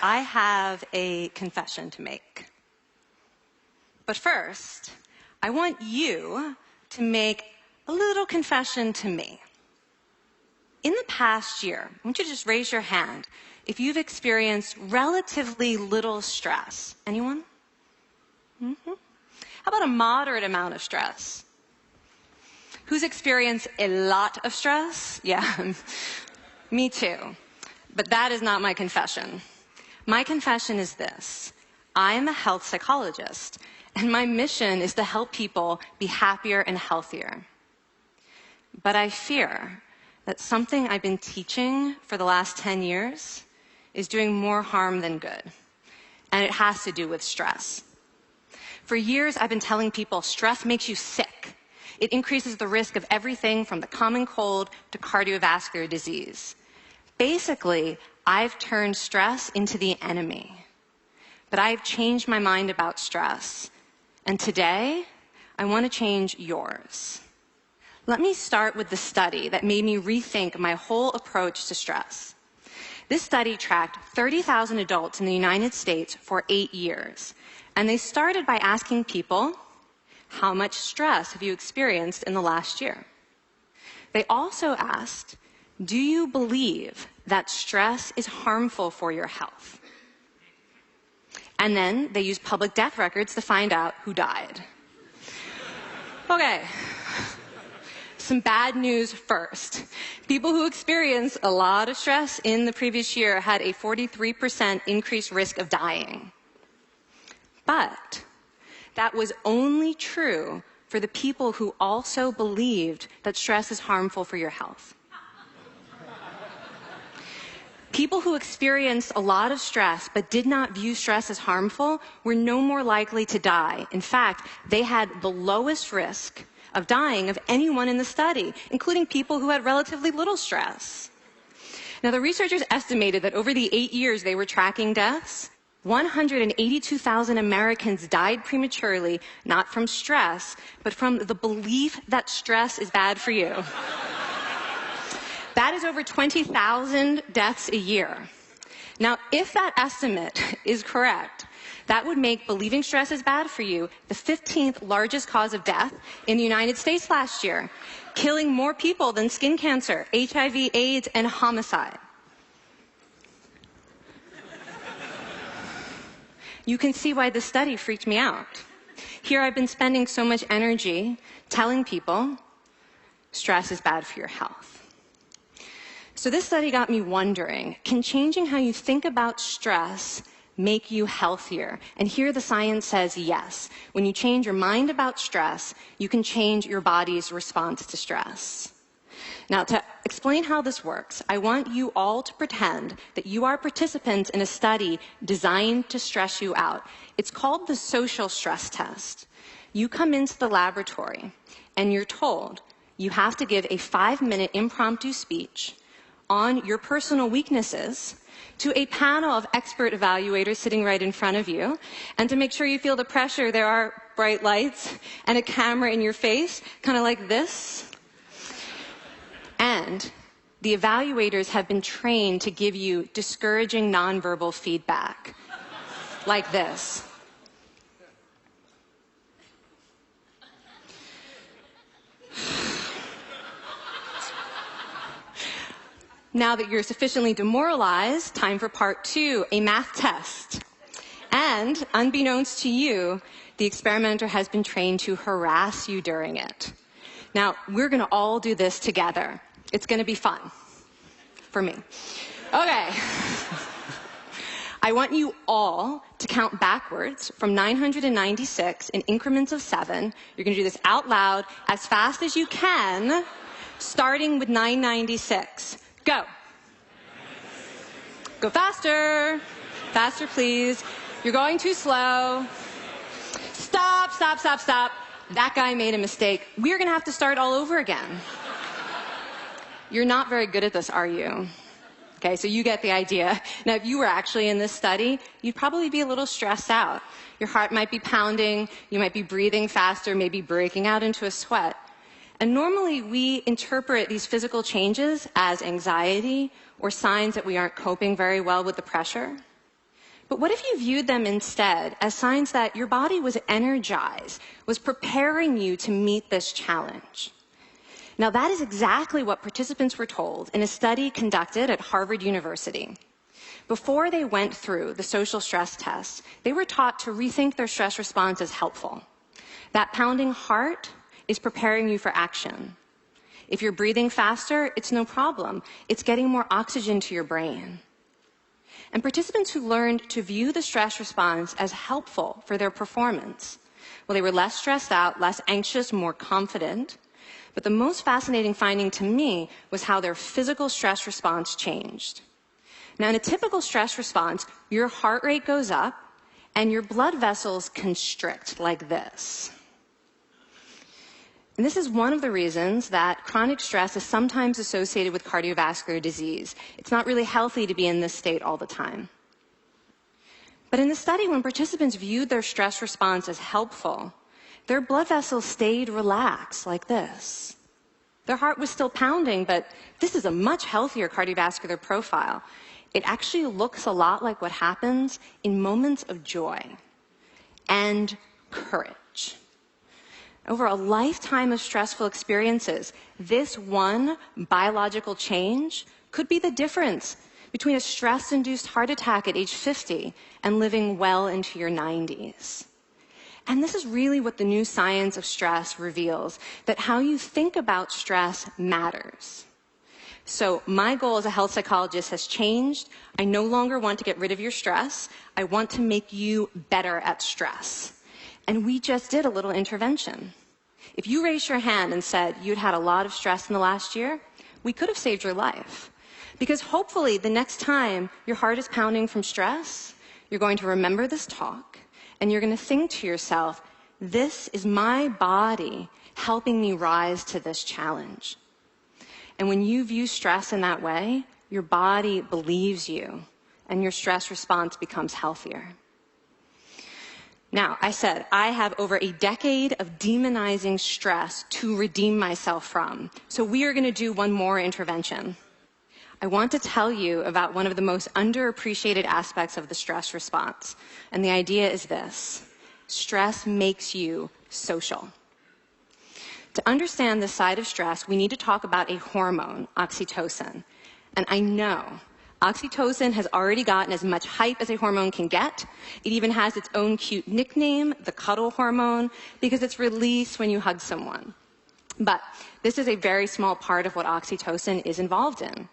I have a confession to make. But first, I want you to make a little confession to me. In the past year, I want you to just raise your hand if you've experienced relatively little stress. Anyone? How about a moderate amount of stress? Who's experienced a lot of stress? Yeah, me too. But that is not my confession. My confession is this. I am a health psychologist, and my mission is to help people be happier and healthier. But I fear that something I've been teaching for the last 10 years is doing more harm than good, and it has to do with stress. For years, I've been telling people stress makes you sick. It increases the risk of everything from the common cold to cardiovascular disease. Basically, I've turned stress into the enemy. But I've changed my mind about stress. And today, I want to change yours. Let me start with the study that made me rethink my whole approach to stress. This study tracked 30,000 adults in the United States for 8 years. And they started by asking people, how much stress have you experienced in the last year? They also asked, do you believe that stress is harmful for your health? And then they used public death records to find out who died. Okay, some bad news first. People who experienced a lot of stress in the previous year had a 43% increased risk of dying. But that was only true for the people who also believed that stress is harmful for your health. People who experienced a lot of stress but did not view stress as harmful were no more likely to die. In fact, they had the lowest risk of dying of anyone in the study, including people who had relatively little stress. Now, the researchers estimated that over the 8 years they were tracking deaths, 182,000 Americans died prematurely, not from stress, but from the belief that stress is bad for you. That is over 20,000 deaths a year. Now, if that estimate is correct, that would make believing stress is bad for you the 15th largest cause of death in the United States last year, killing more people than skin cancer, HIV, AIDS, and homicide. You can see why this study freaked me out. Here I've been spending so much energy telling people stress is bad for your health. So this study got me wondering, can changing how you think about stress make you healthier? And here the science says yes. When you change your mind about stress, you can change your body's response to stress. Now, to explain how this works, I want you all to pretend that you are participants in a study designed to stress you out. It's called the social stress test. You come into the laboratory, and you're told you have to give a 5-minute impromptu speech on your personal weaknesses to a panel of expert evaluators sitting right in front of you. And to make sure you feel the pressure, there are bright lights and a camera in your face, kind of like this. And the evaluators have been trained to give you discouraging nonverbal feedback, like this. Now that you're sufficiently demoralized, time for part 2, a math test. And unbeknownst to you, the experimenter has been trained to harass you during it. Now, we're going to all do this together. It's going to be fun. For me. Okay. I want you all to count backwards from 996 in increments of 7. You're going to do this out loud as fast as you can, starting with 996. Go. Go faster. Faster, please. You're going too slow. Stop, stop, stop, stop. That guy made a mistake. We're going to have to start all over again. You're not very good at this, are you? Okay, so you get the idea. Now, if you were actually in this study, you'd probably be a little stressed out. Your heart might be pounding. You might be breathing faster, maybe breaking out into a sweat. And normally, we interpret these physical changes as anxiety or signs that we aren't coping very well with the pressure. But what if you viewed them instead as signs that your body was energized, was preparing you to meet this challenge? Now, that is exactly what participants were told in a study conducted at Harvard University. Before they went through the social stress test, they were taught to rethink their stress response as helpful. That pounding heart is preparing you for action. If you're breathing faster, it's no problem. It's getting more oxygen to your brain. And participants who learned to view the stress response as helpful for their performance, well, they were less stressed out, less anxious, more confident. But the most fascinating finding to me was how their physical stress response changed. Now, in a typical stress response, your heart rate goes up and your blood vessels constrict like this. And this is one of the reasons that chronic stress is sometimes associated with cardiovascular disease. It's not really healthy to be in this state all the time. But in the study, when participants viewed their stress response as helpful, their blood vessels stayed relaxed like this. Their heart was still pounding, but this is a much healthier cardiovascular profile. It actually looks a lot like what happens in moments of joy and courage. Over a lifetime of stressful experiences, this one biological change could be the difference between a stress-induced heart attack at age 50 and living well into your 90s. And this is really what the new science of stress reveals, that how you think about stress matters. So my goal as a health psychologist has changed. I no longer want to get rid of your stress. I want to make you better at stress. And we just did a little intervention. If you raised your hand and said you'd had a lot of stress in the last year, we could have saved your life. Because hopefully the next time your heart is pounding from stress, you're going to remember this talk, and you're going to think to yourself, this is my body helping me rise to this challenge. And when you view stress in that way, your body believes you, and your stress response becomes healthier. Now, I said I have over a decade of demonizing stress to redeem myself from. So we are going to do one more intervention. I want to tell you about one of the most underappreciated aspects of the stress response. And the idea is this: stress makes you social. To understand this side of stress, we need to talk about a hormone, oxytocin. And I know oxytocin has already gotten as much hype as a hormone can get. It even has its own cute nickname, the cuddle hormone, because it's released when you hug someone. But this is a very small part of what oxytocin is involved in.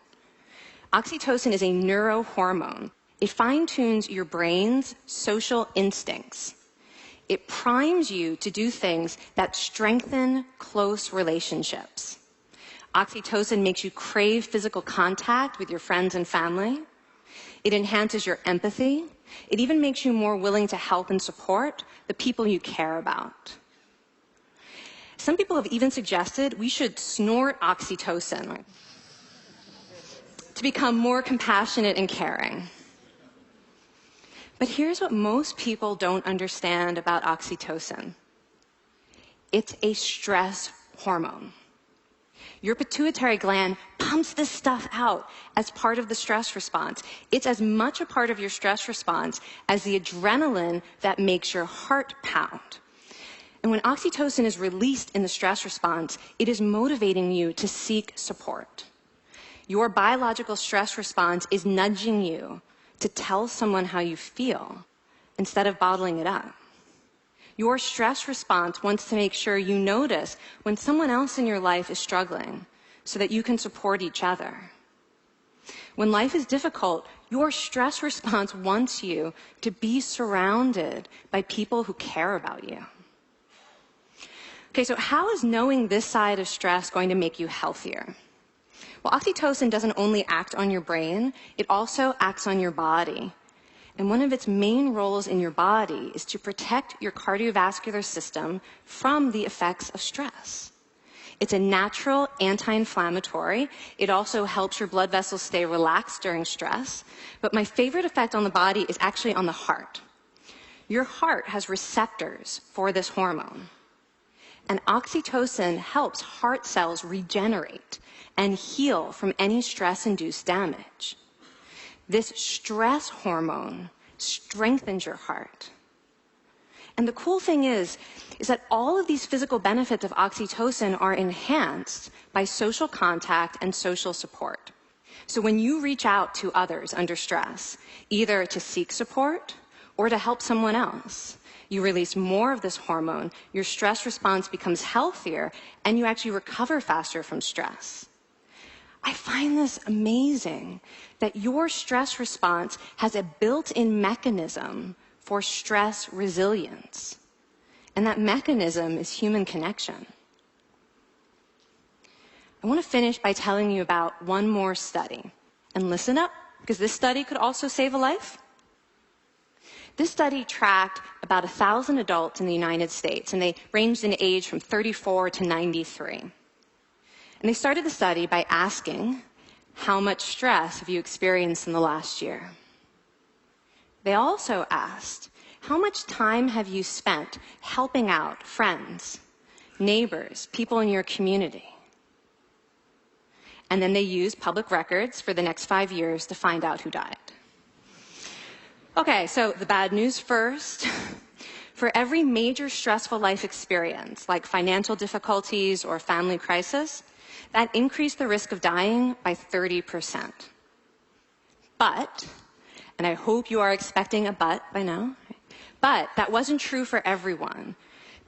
Oxytocin is a neurohormone. It fine-tunes your brain's social instincts. It primes you to do things that strengthen close relationships. Oxytocin makes you crave physical contact with your friends and family. It enhances your empathy. It even makes you more willing to help and support the people you care about. Some people have even suggested we should snort oxytocin to become more compassionate and caring. But here's what most people don't understand about oxytocin. It's a stress hormone. Your pituitary gland pumps this stuff out as part of the stress response. It's as much a part of your stress response as the adrenaline that makes your heart pound. And when oxytocin is released in the stress response, it is motivating you to seek support. Your biological stress response is nudging you to tell someone how you feel instead of bottling it up. Your stress response wants to make sure you notice when someone else in your life is struggling so that you can support each other. When life is difficult, your stress response wants you to be surrounded by people who care about you. Okay, so how is knowing this side of stress going to make you healthier? Well, oxytocin doesn't only act on your brain, it also acts on your body. And one of its main roles in your body is to protect your cardiovascular system from the effects of stress. It's a natural anti-inflammatory. It also helps your blood vessels stay relaxed during stress. But my favorite effect on the body is actually on the heart. Your heart has receptors for this hormone. And oxytocin helps heart cells regenerate and heal from any stress-induced damage. This stress hormone strengthens your heart. And the cool thing is that all of these physical benefits of oxytocin are enhanced by social contact and social support. So when you reach out to others under stress, either to seek support or to help someone else, you release more of this hormone, your stress response becomes healthier, and you actually recover faster from stress. I find this amazing that your stress response has a built-in mechanism for stress resilience. And that mechanism is human connection. I want to finish by telling you about one more study. And listen up, because this study could also save a life. This study tracked about 1,000 adults in the United States, and they ranged in age from 34 to 93. And they started the study by asking, how much stress have you experienced in the last year? They also asked, how much time have you spent helping out friends, neighbors, people in your community? And then they used public records for the next 5 years to find out who died. Okay, so the bad news first. For every major stressful life experience, like financial difficulties or family crisis, that increased the risk of dying by 30%. But, and I hope you are expecting a but by now, but that wasn't true for everyone.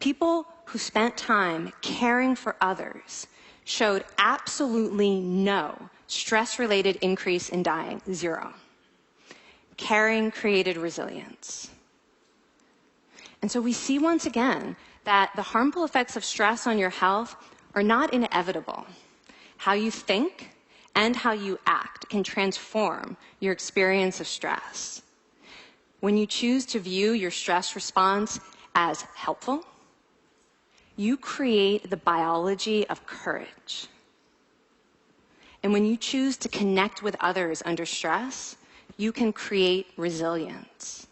People who spent time caring for others showed absolutely no stress-related increase in dying, 0. Caring created resilience. And so we see once again that the harmful effects of stress on your health are not inevitable. How you think and how you act can transform your experience of stress. When you choose to view your stress response as helpful, you create the biology of courage. And when you choose to connect with others under stress, you can create resilience.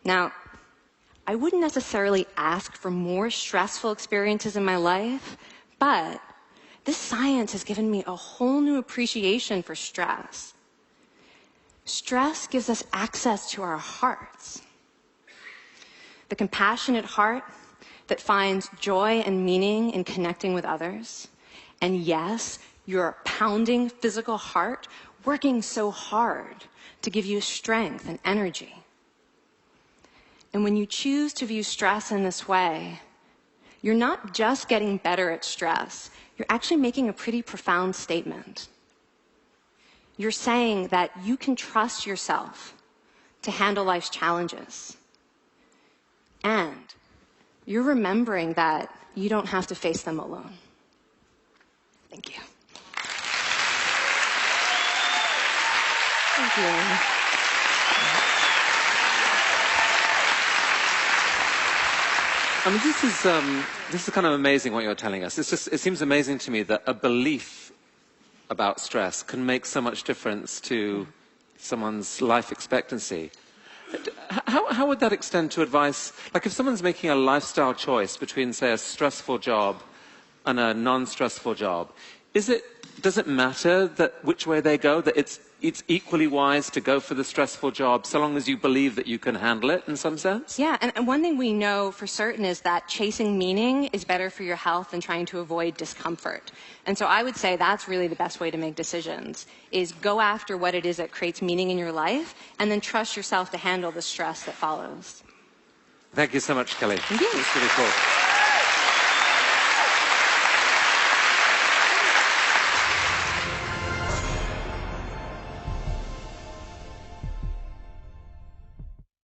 Now, I wouldn't necessarily ask for more stressful experiences in my life, but this science has given me a whole new appreciation for stress. Stress gives us access to our hearts. The compassionate heart that finds joy and meaning in connecting with others. And yes, your pounding physical heart working so hard to give you strength and energy. And when you choose to view stress in this way, you're not just getting better at stress, you're actually making a pretty profound statement. You're saying that you can trust yourself to handle life's challenges. And you're remembering that you don't have to face them alone. Thank you. Thank you. I mean, this is kind of amazing what you're telling us. It seems amazing to me that a belief about stress can make so much difference to someone's life expectancy. How would that extend to advice? Like if someone's making a lifestyle choice between, say, a stressful job and a non-stressful job, does it matter that which way they go, that it's equally wise to go for the stressful job so long as you believe that you can handle it in some sense? Yeah, and one thing we know for certain is that chasing meaning is better for your health than trying to avoid discomfort. And so I would say that's really the best way to make decisions, is go after what it is that creates meaning in your life and then trust yourself to handle the stress that follows. Thank you so much, Kelly. Thank you. It's really cool.